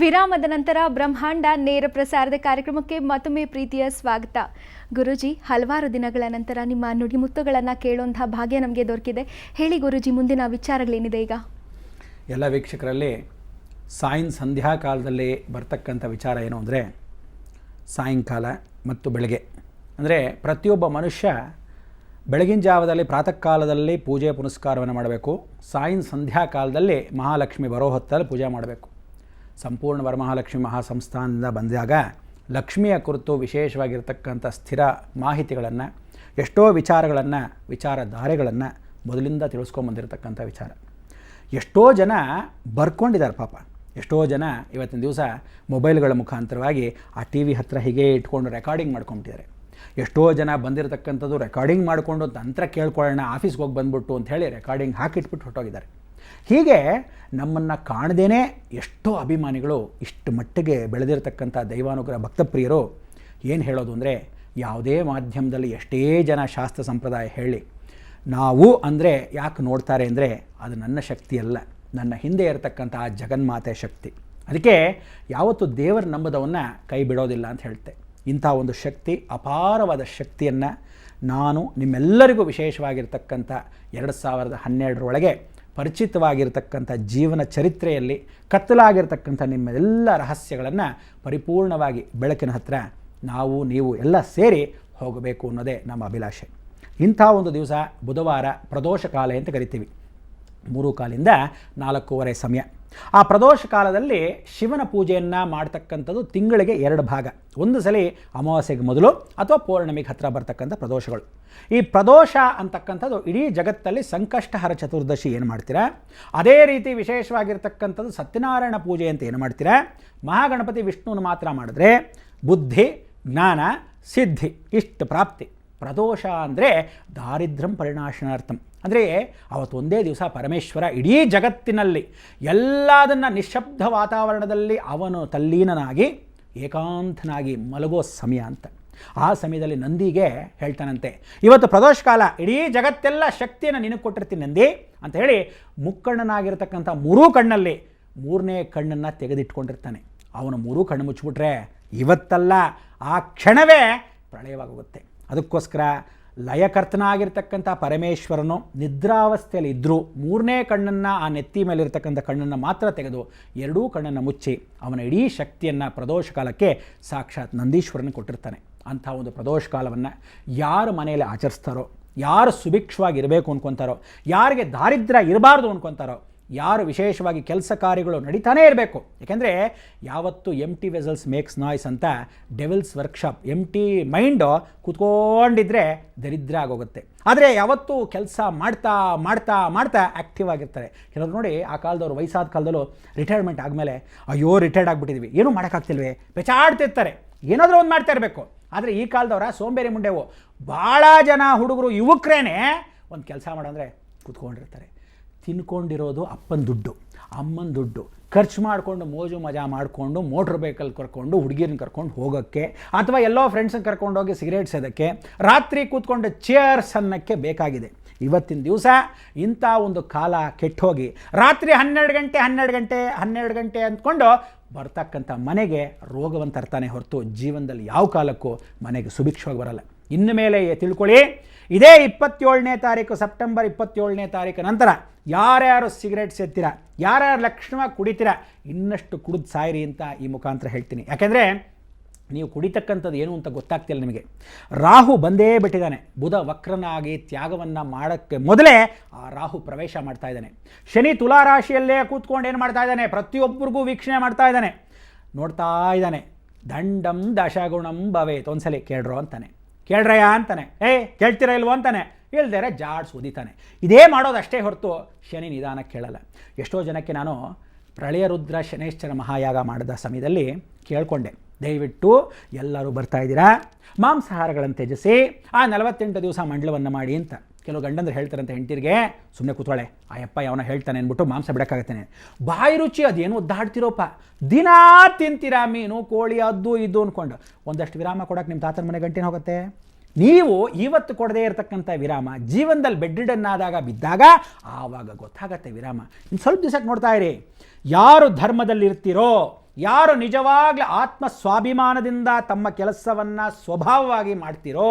ವಿರಾಮದ ನಂತರ ಬ್ರಹ್ಮಾಂಡ ನೇರ ಪ್ರಸಾರದ ಕಾರ್ಯಕ್ರಮಕ್ಕೆ ಮತ್ತೊಮ್ಮೆ ಪ್ರೀತಿಯ ಸ್ವಾಗತ. ಗುರುಜಿ, ಹಲವಾರು ದಿನಗಳ ನಂತರ ನಿಮ್ಮ ನುಡಿಮುತ್ತುಗಳನ್ನು ಕೇಳುವಂತಹ ಭಾಗ್ಯ ನಮಗೆ ದೊರಕಿದೆ. ಹೇಳಿ ಗುರುಜಿ, ಮುಂದಿನ ವಿಚಾರಗಳೇನಿದೆ ಈಗ? ಎಲ್ಲ ವೀಕ್ಷಕರಲ್ಲಿ ಸಂಧ್ಯಾ ಕಾಲದಲ್ಲಿ ಬರ್ತಕ್ಕಂಥ ವಿಚಾರ ಏನು ಅಂದರೆ, ಸಾಯಂಕಾಲ ಮತ್ತು ಬೆಳಗ್ಗೆ ಅಂದರೆ ಪ್ರತಿಯೊಬ್ಬ ಮನುಷ್ಯ ಬೆಳಗಿನ ಜಾವದಲ್ಲಿ ಪ್ರಾತಃ ಕಾಲದಲ್ಲಿ ಪೂಜೆ ಪುನಸ್ಕಾರವನ್ನು ಮಾಡಬೇಕು. ಸಂಧ್ಯಾ ಕಾಲದಲ್ಲಿ ಮಹಾಲಕ್ಷ್ಮಿ ಬರೋ ಹೊತ್ತಲ್ಲಿ ಪೂಜೆ ಮಾಡಬೇಕು. ಸಂಪೂರ್ಣ ವರಮಹಾಲಕ್ಷ್ಮಿ ಮಹಾಸಂಸ್ಥಾನದಿಂದ ಬಂದಾಗ ಲಕ್ಷ್ಮಿಯ ಕುರಿತು ವಿಶೇಷವಾಗಿರ್ತಕ್ಕಂಥ ಸ್ಥಿರ ಮಾಹಿತಿಗಳನ್ನು, ಎಷ್ಟೋ ವಿಚಾರಧಾರೆಗಳನ್ನು ಮೊದಲಿಂದ ತಿಳಿಸ್ಕೊಂಬಂದಿರತಕ್ಕಂಥ ವಿಚಾರ. ಎಷ್ಟೋ ಜನ ಬರ್ಕೊಂಡಿದ್ದಾರೆ ಪಾಪ. ಎಷ್ಟೋ ಜನ ಇವತ್ತಿನ ದಿವಸ ಮೊಬೈಲ್ಗಳ ಮುಖಾಂತರವಾಗಿ ಆ ಟಿ ವಿ ಹತ್ತಿರ ಹೀಗೆ ಇಟ್ಕೊಂಡು ರೆಕಾರ್ಡಿಂಗ್ ಮಾಡ್ಕೊಂಬಿಟ್ಟಿದ್ದಾರೆ. ಎಷ್ಟೋ ಜನ ಬಂದಿರತಕ್ಕಂಥದ್ದು ರೆಕಾರ್ಡಿಂಗ್ ಮಾಡಿಕೊಂಡು ನಂತರ ಕೇಳ್ಕೊಳ್ಳೋಣ, ಆಫೀಸ್ಗೆ ಹೋಗಿ ಬಂದ್ಬಿಟ್ಟು ಅಂಥೇಳಿ ರೆಕಾರ್ಡಿಂಗ್ ಹಾಕಿಟ್ಬಿಟ್ಟು ಹೊರಟೋಗಿದ್ದಾರೆ. ಹೀಗೆ ನಮ್ಮನ್ನು ಕಾಣದೇನೆ ಎಷ್ಟೋ ಅಭಿಮಾನಿಗಳು ಇಷ್ಟು ಮಟ್ಟಿಗೆ ಬೆಳೆದಿರತಕ್ಕಂಥ ದೈವಾನುಗ್ರಹ ಭಕ್ತಪ್ರಿಯರು ಏನು ಹೇಳೋದು ಅಂದರೆ, ಯಾವುದೇ ಮಾಧ್ಯಮದಲ್ಲಿ ಎಷ್ಟೇ ಜನ ಶಾಸ್ತ್ರ ಸಂಪ್ರದಾಯ ಹೇಳಿ ನಾವು ಅಂದರೆ ಯಾಕೆ ನೋಡ್ತಾರೆ ಅಂದರೆ, ಅದು ನನ್ನ ಶಕ್ತಿ ಅಲ್ಲ, ನನ್ನ ಹಿಂದೆ ಇರತಕ್ಕಂಥ ಆ ಜಗನ್ಮಾತೆ ಶಕ್ತಿ. ಅದಕ್ಕೆ ಯಾವತ್ತು ದೇವರ ನಂಬದವನ್ನು ಕೈ ಬಿಡೋದಿಲ್ಲ ಅಂತ ಹೇಳ್ತೆ. ಇಂಥ ಒಂದು ಶಕ್ತಿ, ಅಪಾರವಾದ ಶಕ್ತಿಯನ್ನು ನಾನು ನಿಮ್ಮೆಲ್ಲರಿಗೂ ವಿಶೇಷವಾಗಿರ್ತಕ್ಕಂಥ 2012 ಪರಿಚಿತವಾಗಿರ್ತಕ್ಕಂಥ ಜೀವನ ಚರಿತ್ರೆಯಲ್ಲಿ ಕತ್ತಲಾಗಿರ್ತಕ್ಕಂಥ ನಿಮ್ಮೆಲ್ಲ ರಹಸ್ಯಗಳನ್ನು ಪರಿಪೂರ್ಣವಾಗಿ ಬೆಳಕಿನ ಹತ್ತಿರ ನಾವು ನೀವು ಎಲ್ಲ ಸೇರಿ ಹೋಗಬೇಕು ಅನ್ನೋದೇ ನಮ್ಮ ಅಭಿಲಾಷೆ. ಇಂಥ ಒಂದು ದಿವಸ ಬುಧವಾರ ಪ್ರದೋಷ ಕಾಲ ಅಂತ ಕರಿತೀವಿ. 3:15 4:15 ಸಮಯ. ಆ ಪ್ರದೋಷ ಕಾಲದಲ್ಲಿ ಶಿವನ ಪೂಜೆಯನ್ನು ಮಾಡ್ತಕ್ಕಂಥದ್ದು ತಿಂಗಳಿಗೆ 2 ಭಾಗ. ಒಂದು ಸಲ ಅಮಾವಾಸ್ಯೆಗೆ ಮೊದಲು ಅಥವಾ ಪೌರ್ಣಮಿಗೆ ಹತ್ತಿರ ಬರ್ತಕ್ಕಂಥ ಪ್ರದೋಷಗಳು. ಈ ಪ್ರದೋಷ ಅಂತಕ್ಕಂಥದ್ದು ಇಡೀ ಜಗತ್ತಲ್ಲಿ ಸಂಕಷ್ಟಹರ ಚತುರ್ದಶಿ ಏನು ಮಾಡ್ತೀರಾ, ಅದೇ ರೀತಿ ವಿಶೇಷವಾಗಿರ್ತಕ್ಕಂಥದ್ದು ಸತ್ಯನಾರಾಯಣ ಪೂಜೆ ಅಂತ ಏನು ಮಾಡ್ತೀರಾ, ಮಹಾಗಣಪತಿ ವಿಷ್ಣುವನ್ನು ಮಾತ್ರ ಮಾಡಿದ್ರೆ ಬುದ್ಧಿ ಜ್ಞಾನ ಸಿದ್ಧಿ ಇಷ್ಟು ಪ್ರಾಪ್ತಿ. ಪ್ರದೋಷ ಅಂದರೆ ದಾರಿದ್ರ್ಯಂ ಪರಿನಾಶನಾರ್ಥಂ. ಅಂದರೆ ಅವತ್ತು ಒಂದೇ ದಿವಸ ಪರಮೇಶ್ವರ ಇಡೀ ಜಗತ್ತಿನಲ್ಲಿ ಎಲ್ಲದನ್ನು ನಿಶ್ಶಬ್ದ ವಾತಾವರಣದಲ್ಲಿ ಅವನು ತಲ್ಲೀನನಾಗಿ ಏಕಾಂತನಾಗಿ ಮಲಗೋ ಸಮಯ ಅಂತ. ಆ ಸಮಯದಲ್ಲಿ ನಂದಿಗೆ ಹೇಳ್ತಾನಂತೆ, ಇವತ್ತು ಪ್ರದೋಷ ಕಾಲ, ಇಡೀ ಜಗತ್ತೆಲ್ಲ ಶಕ್ತಿಯನ್ನು ನಿನಗೆ ಕೊಟ್ಟಿರ್ತೀನಿ ನಂದಿ ಅಂತ ಹೇಳಿ ಮುಕ್ಕಣ್ಣನಾಗಿರ್ತಕ್ಕಂಥ 3 ಕಣ್ಣಲ್ಲಿ 3ನೇ ಕಣ್ಣನ್ನು ತೆಗೆದಿಟ್ಕೊಂಡಿರ್ತಾನೆ. ಅವನು 3 ಕಣ್ಣು ಮುಚ್ಚಿಬಿಟ್ರೆ ಇವತ್ತಲ್ಲ ಆ ಕ್ಷಣವೇ ಪ್ರಳಯವಾಗೋಗುತ್ತೆ. ಅದಕ್ಕೋಸ್ಕರ ಲಯಕರ್ತನಾಗಿರ್ತಕ್ಕಂಥ ಪರಮೇಶ್ವರನು ನಿದ್ರಾವಸ್ಥೆಯಲ್ಲಿ ಇದ್ದರೂ 3ನೇ ಕಣ್ಣನ್ನು, ಆ ನೆತ್ತಿ ಮೇಲಿರ್ತಕ್ಕಂಥ ಕಣ್ಣನ್ನು ಮಾತ್ರ ತೆಗೆದು 2 ಕಣ್ಣನ್ನು ಮುಚ್ಚಿ ಅವನ ಇಡೀ ಶಕ್ತಿಯನ್ನು ಪ್ರದೋಷ ಕಾಲಕ್ಕೆ ಸಾಕ್ಷಾತ್ ನಂದೀಶ್ವರನ ಕೊಟ್ಟಿರ್ತಾನೆ. ಅಂಥ ಒಂದು ಪ್ರದೋಷ ಕಾಲವನ್ನು ಯಾರು ಮನೆಯಲ್ಲಿ ಆಚರಿಸ್ತಾರೋ, ಯಾರು ಸುಭಿಕ್ಷವಾಗಿರಬೇಕು ಅಂದ್ಕೊತಾರೋ, ಯಾರಿಗೆ ದಾರಿದ್ರ್ಯ ಇರಬಾರ್ದು ಅಂದ್ಕೊತಾರೋ, ಯಾರು ವಿಶೇಷವಾಗಿ ಕೆಲಸ ಕಾರ್ಯಗಳು ನಡೀತಾನೇ ಇರಬೇಕು. ಯಾಕೆಂದರೆ ಯಾವತ್ತು ಎಂಟಿ ವೆಸಲ್ಸ್ ಮೇಕ್ಸ್ ನಾಯ್ಸ್ ಅಂತ ಡೆವಿಲ್ಸ್ ವರ್ಕ್ಶಾಪ್, ಎಂಟಿ ಮೈಂಡು ಕೂತ್ಕೊಂಡಿದ್ರೆ ದರಿದ್ರ ಆಗೋಗುತ್ತೆ. ಆದರೆ ಯಾವತ್ತೂ ಕೆಲಸ ಮಾಡ್ತಾ ಮಾಡ್ತಾ ಮಾಡ್ತಾ ಆ್ಯಕ್ಟಿವ್ ಆಗಿರ್ತಾರೆ. ಕೆಲವರು ನೋಡಿ, ಆ ಕಾಲದವರು ವಯಸ್ಸಾದ ಕಾಲದಲ್ಲೂ ರಿಟೈರ್ಮೆಂಟ್ ಆದಮೇಲೆ ಅಯ್ಯೋ ರಿಟೈರ್ಡ್ ಆಗಿಬಿಟ್ಟಿದ್ವಿ, ಏನೂ ಮಾಡೋಕ್ಕಾಗ್ತಿಲ್ವೇ, ಬೆಚಾಡ್ತಿರ್ತಾರೆ, ಏನಾದರೂ ಒಂದು ಮಾಡ್ತಾ ಇರಬೇಕು. ಆದರೆ ಈ ಕಾಲದವರ ಸೋಂಬೇರಿ ಮುಂಡೆವು. ಭಾಳ ಜನ ಹುಡುಗರು ಯುವಕರೇನೆ ಒಂದು ಕೆಲಸ ಮಾಡಂದರೆ ಕೂತ್ಕೊಂಡಿರ್ತಾರೆ. ತಿನ್ಕೊಂಡಿರೋದು ಅಪ್ಪನ ದುಡ್ಡು, ಅಮ್ಮನ ದುಡ್ಡು ಖರ್ಚು ಮಾಡಿಕೊಂಡು ಮೋಜು ಮಜಾ ಮಾಡಿಕೊಂಡು ಮೋಟ್ರ್ ಬೈಕಲ್ಲಿ ಕರ್ಕೊಂಡು ಹುಡುಗಿರನ್ನ ಕರ್ಕೊಂಡು ಹೋಗೋಕ್ಕೆ, ಅಥವಾ ಎಲ್ಲೋ ಫ್ರೆಂಡ್ಸನ್ನ ಕರ್ಕೊಂಡೋಗಿ ಸಿಗರೇಟ್ ಸೇದೋಕ್ಕೆ, ರಾತ್ರಿ ಕೂತ್ಕೊಂಡು ಚೇರ್ಸ್ ಅನ್ನೋಕ್ಕೆ ಬೇಕಾಗಿದೆ. ಇವತ್ತಿನ ದಿವಸ ಇಂಥ ಒಂದು ಕಾಲ ಕೆಟ್ಟೋಗಿ ರಾತ್ರಿ 12 ಗಂಟೆ ಅಂದ್ಕೊಂಡು ಬರ್ತಕ್ಕಂಥ ಮನೆಗೆ ರೋಗವನ್ನು ತರ್ತಾನೆ ಹೊರತು ಜೀವನದಲ್ಲಿ ಯಾವ ಕಾಲಕ್ಕೂ ಮನೆಗೆ ಸುಭಿಕ್ಷವಾಗಿ ಬರಲ್ಲ. ಇನ್ನು ಮೇಲೆ ತಿಳ್ಕೊಳ್ಳಿ, ಇದೇ 27ನೇ ತಾರೀಕು, ಸೆಪ್ಟೆಂಬರ್ 27ನೇ ತಾರೀಕು ನಂತರ ಯಾರ್ಯಾರು ಸಿಗರೇಟ್ ಸೇರ್ತೀರಾ, ಯಾರ್ಯಾರು ಲಕ್ಷಣವಾಗಿ ಕುಡಿತೀರಾ, ಇನ್ನಷ್ಟು ಕುಡಿದು ಸಾಯಿರಿ ಅಂತ ಈ ಮುಖಾಂತರ ಹೇಳ್ತೀನಿ. ಯಾಕೆಂದರೆ ನೀವು ಕುಡಿತಕ್ಕಂಥದ್ದು ಏನು ಅಂತ ಗೊತ್ತಾಗ್ತಿಲ್ಲ ನಿಮಗೆ. ರಾಹು ಬಂದೇ ಬಿಟ್ಟಿದ್ದಾನೆ. ಬುಧ ವಕ್ರನಾಗಿ ತ್ಯಾಗವನ್ನು ಮಾಡೋಕ್ಕೆ ಮೊದಲೇ ಆ ರಾಹು ಪ್ರವೇಶ ಮಾಡ್ತಾ ಇದ್ದಾನೆ. ಶನಿ ತುಲಾರಾಶಿಯಲ್ಲೇ ಕೂತ್ಕೊಂಡು ಏನು ಮಾಡ್ತಾ ಇದ್ದಾನೆ, ಪ್ರತಿಯೊಬ್ಬರಿಗೂ ವೀಕ್ಷಣೆ ಮಾಡ್ತಾ ಇದ್ದಾನೆ, ನೋಡ್ತಾ ಇದ್ದಾನೆ. ದಂಡಂ ದಶಗುಣಂ ಭವೇತ್. ಒಂದ್ಸಲಿ ಕೇಳ್ರೋ ಅಂತಾನೆ, ಕೇಳ್ರಯ್ಯ ಅಂತಾನೆ, ಕೇಳ್ತೀರ ಇಲ್ವೋ ಅಂತಾನೆ, ಇಲ್ದೇರೆ ಜಾಡ್ಸ್ ಓದಿತಾನೆ. ಇದೇ ಮಾಡೋದಷ್ಟೇ ಹೊರತು ಶನಿ ನಿಧಾನ ಕೇಳಲ್ಲ. ಎಷ್ಟೋ ಜನಕ್ಕೆ ನಾನು ಪ್ರಳಯ ರುದ್ರ ಶನೇಶ್ವರ ಮಹಾಯಾಗ ಮಾಡಿದ ಸಮಯದಲ್ಲಿ ಕೇಳ್ಕೊಂಡೆ, ದಯವಿಟ್ಟು ಎಲ್ಲರೂ ಬರ್ತಾಯಿದ್ದೀರಾ, ಮಾಂಸಾಹಾರಗಳನ್ನು ತ್ಯಜಿಸಿ ಆ 48 ದಿವಸ ಮಂಡಲವನ್ನು ಮಾಡಿ ಅಂತ. ಕೆಲವು ಗಂಡಂದ್ರೆ ಹೇಳ್ತಾರಂತೆ ಹೆಂಡತಿರಿಗೆ, ಸುಮ್ಮನೆ ಕೂತ್ಕೊಳ್ಳೆ, ಆಯಪ್ಪ ಯಾವನ ಹೇಳ್ತಾನೆ ಅಂದ್ಬಿಟ್ಟು ಮಾಂಸ ಬಿಡೋಕ್ಕಾಗತ್ತೇನೆ, ಬಾಯಿ ರುಚಿ ಅದೇನು ಒದ್ದಾಡ್ತಿರೋಪ್ಪ, ದಿನಾ ತಿಂತೀರಾ ಮೀನು ಕೋಳಿ ಅದು ಇದು ಅಂದ್ಕೊಂಡು. ಒಂದಷ್ಟು ವಿರಾಮ ಕೊಡೋಕೆ ನಿಮ್ಮ ತಾತನ ಮನೆ ಗಂಟೆನ ಹೋಗುತ್ತೆ. ನೀವು ಇವತ್ತು ಕೊಡದೇ ಇರತಕ್ಕಂಥ ವಿರಾಮ ಜೀವನದಲ್ಲಿ ಬೆಡ್ರಿಡನ್ನಾದಾಗ ಬಿದ್ದಾಗ ಆವಾಗ ಗೊತ್ತಾಗತ್ತೆ ವಿರಾಮ. ಇನ್ನು ಸ್ವಲ್ಪ ದಿವಸಕ್ಕೆ ನೋಡ್ತಾ ಇರಿ, ಯಾರು ಧರ್ಮದಲ್ಲಿರ್ತೀರೋ, ಯಾರು ನಿಜವಾಗ್ಲೂ ಆತ್ಮ ಸ್ವಾಭಿಮಾನದಿಂದ ತಮ್ಮ ಕೆಲಸವನ್ನು ಸ್ವಭಾವವಾಗಿ ಮಾಡ್ತಿರೋ,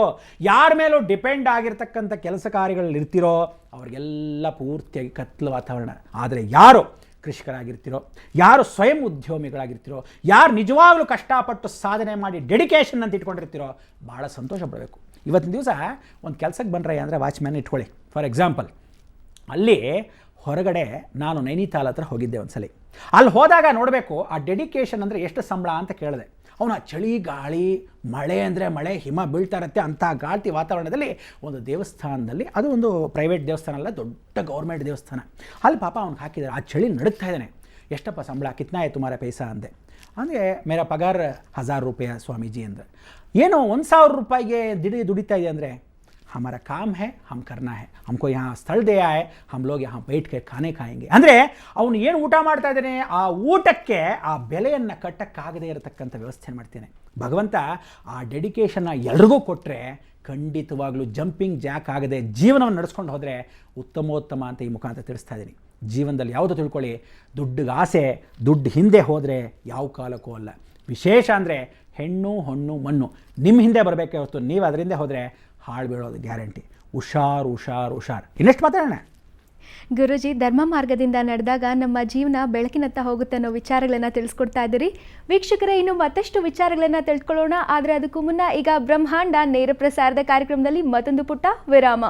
ಯಾರ ಮೇಲೂ ಡಿಪೆಂಡ್ ಆಗಿರ್ತಕ್ಕಂಥ ಕೆಲಸ ಕಾರ್ಯಗಳಲ್ಲಿ ಇರ್ತಿರೋ ಅವ್ರಿಗೆಲ್ಲ ಪೂರ್ತಿಯಾಗಿ ಕತ್ಲು ವಾತಾವರಣ. ಆದರೆ ಯಾರು ಕೃಷಿಕರಾಗಿರ್ತಿರೋ, ಯಾರು ಸ್ವಯಂ ಉದ್ಯಮಿಗಳಾಗಿರ್ತಿರೋ, ಯಾರು ನಿಜವಾಗ್ಲೂ ಕಷ್ಟಪಟ್ಟು ಸಾಧನೆ ಮಾಡಿ ಡೆಡಿಕೇಶನ್ ಅಂತ ಇಟ್ಕೊಂಡಿರ್ತಿರೋ ಭಾಳ ಸಂತೋಷ ಪಡಬೇಕು. ಇವತ್ತಿನ ದಿವಸ ಒಂದು ಕೆಲಸಕ್ಕೆ ಬಂದ್ರೆ ಅಂದರೆ ವಾಚ್ಮ್ಯಾನ್ ಇಟ್ಕೊಳ್ಳಿ. ಫಾರ್ ಎಕ್ಸಾಂಪಲ್, ಅಲ್ಲಿ ಹೊರಗಡೆ ನಾನು ನೈನಿತಾಲ್ ಹತ್ರ ಹೋಗಿದ್ದೆ ಒಂದ್ಸಲಿ. ಅಲ್ಲಿ ಹೋದಾಗ ನೋಡಬೇಕು ಆ ಡೆಡಿಕೇಶನ್ ಅಂದರೆ ಎಷ್ಟು ಸಂಬಳ ಅಂತ ಕೇಳಿದೆ. ಅವನು ಚಳಿ ಗಾಳಿ, ಮಳೆ ಅಂದರೆ ಮಳೆ, ಹಿಮ ಬೀಳ್ತಾ ಇರುತ್ತೆ ಅಂಥ ಗಾಳಿ ವಾತಾವರಣದಲ್ಲಿ ಒಂದು ದೇವಸ್ಥಾನದಲ್ಲಿ, ಅದು ಒಂದು ಪ್ರೈವೇಟ್ ದೇವಸ್ಥಾನ ಅಲ್ಲ, ದೊಡ್ಡ ಗೌರ್ಮೆಂಟ್ ದೇವಸ್ಥಾನ, ಅಲ್ಲಿ ಪಾಪ ಅವ್ನಿಗೆ ಹಾಕಿದ್ದಾರೆ. ಆ ಚಳಿ ನಡುತ್ತಾ ಇದ್ದಾನೆ. ಎಷ್ಟಪ್ಪ ಸಂಬಳ? ಕಿತ್ನಾ है तुम्हारा पैसा ಅಂದೆ. ಅಂದರೆ ಮೇರಾ ಪಗಾರ್ 1000 ರೂಪಾಯಿ ಸ್ವಾಮೀಜಿ ಅಂದರೆ. ಏನು 1000 ರೂಪಾಯಿಗೆ ದುಡಿತಾ ಇದೆ ಅಂದರೆ, हमारा काम है, हम करना है, हमको यहाँ स्थल दिया है, हम लोग यहाँ बैठ के खाने खाएंगे. ಅಂದರೆ ಅವನು ಏನು ಊಟ ಮಾಡ್ತಾ ಇದ್ದಾನೆ, ಆ ಊಟಕ್ಕೆ ಆ ಬೆಲೆಯನ್ನು ಕಟ್ಟಕ್ಕಾಗದೇ ಇರತಕ್ಕಂಥ ವ್ಯವಸ್ಥೆ ಮಾಡ್ತೇನೆ. ಭಗವಂತ ಆ ಡೆಡಿಕೇಶನ್ನ ಎಲ್ರಿಗೂ ಕೊಟ್ಟರೆ ಖಂಡಿತವಾಗ್ಲೂ ಜಂಪಿಂಗ್ ಜಾಕ್ ಆಗದೆ ಜೀವನವನ್ನು ನಡೆಸ್ಕೊಂಡು ಹೋದರೆ ಉತ್ತಮೋತ್ತಮ ಅಂತ ಈ ಮುಖಾಂತರ ತಿಳಿಸ್ತಾ ಇದ್ದೀನಿ. ಜೀವನದಲ್ಲಿ ಯಾವುದು ತಿಳ್ಕೊಳ್ಳಿ, ದುಡ್ಡಿಗೆ ಆಸೆ, ದುಡ್ಡು ಹಿಂದೆ ಹೋದರೆ ಯಾವ ಕಾಲಕ್ಕೂ ಅಲ್ಲ. ವಿಶೇಷ ಅಂದರೆ ಹೆಣ್ಣು ಹೊಣ್ಣು ಮಣ್ಣು ನಿಮ್ಮ ಹಿಂದೆ ಬರಬೇಕೇ ಹೊರತು ನೀವು ಅದರಿಂದ ಹೋದರೆ ಹಾಳು ಬೀಳೋದು ಗ್ಯಾರಂಟಿ. ಹುಷಾರು ಹುಷಾರು ಹುಷಾರು. ಇನ್ನೆಷ್ಟು ಮಾತಾಡೋಣ? ಗುರುಜಿ, ಧರ್ಮ ಮಾರ್ಗದಿಂದ ನಡೆದಾಗ ನಮ್ಮ ಜೀವನ ಬೆಳಕಿನತ್ತ ಹೋಗುತ್ತೆ ಅನ್ನೋ ವಿಚಾರಗಳನ್ನು ತಿಳಿಸ್ಕೊಡ್ತಾ ಇದ್ದೀರಿ. ವೀಕ್ಷಕರೇ, ಇನ್ನು ಮತ್ತಷ್ಟು ವಿಚಾರಗಳನ್ನು ತಿಳ್ಕೊಳ್ಳೋಣ. ಆದರೆ ಅದಕ್ಕೂ ಮುನ್ನ ಈಗ ಬ್ರಹ್ಮಾಂಡ ನೇರ ಪ್ರಸಾರದ ಕಾರ್ಯಕ್ರಮದಲ್ಲಿ ಮತ್ತೊಂದು ಪುಟ್ಟ ವಿರಾಮ.